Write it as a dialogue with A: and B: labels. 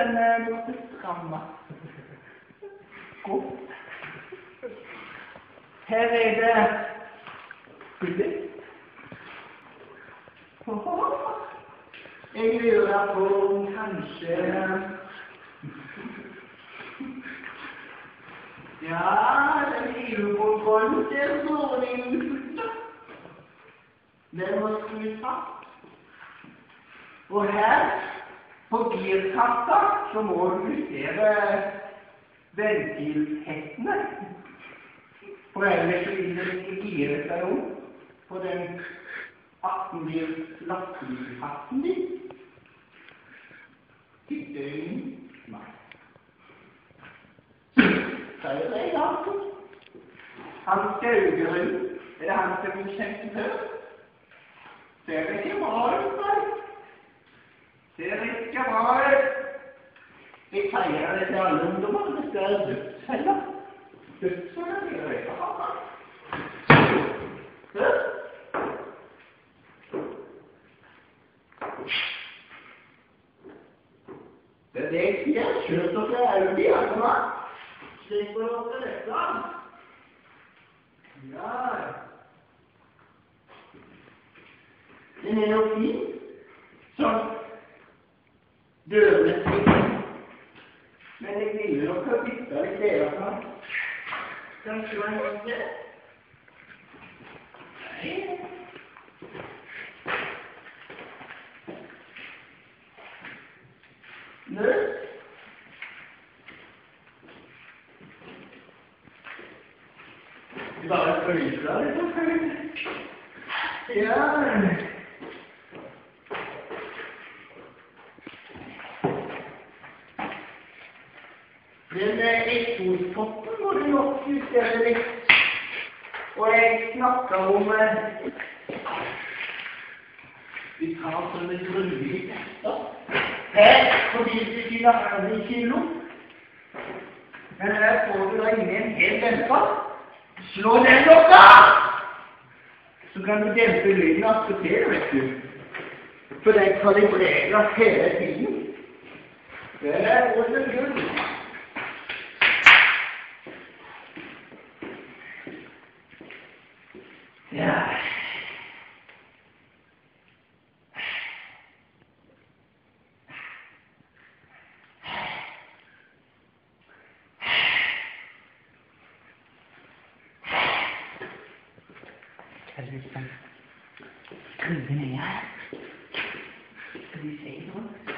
A: den måtte stramme. Godt. Her det hullet. Jeg lurer på om kanskje... Ja, den EU-kontrollen ser dårlig ut. Den må skrues fast. Og her, på girkassa, så må du justere ventilhettene. For ellers vil det ikke gire seg om på den 18 blir lakkelyfatten din. Titte inn. Nei. Sier det, altså. Han Skaugerud, det han som er kjent før? Ser det ikke bra ut, nei? Ser ikke bra ut. Jeg sier det til alle ungdommer, det skal være dødsfeller. Dødsfeller, det gjør jeg ikke ha. Det er det jeg sier, kjørt og fra Audi, altså. Slik på dere dette. Ja. Den er jo fin. Sånn. Dørene sikker. Men jeg vil jo nok ha byttet litt der, altså. Kanskje man ikke. Nei. Nød. Bare følger litt. Ja. Den eksospotten må du nok justere litt. Og jeg snakker om vi tar sånne grunnlige tester. Her, fordi du ikke lager det i kilo. Men her får du da inne en hel demper. Slå den lokka! Så kan du dempe lyden av til, vet du. For den kalibrerer hele tiden. Det er også gull. Ja. Skal vi skruve ned her? Skal vi se noe?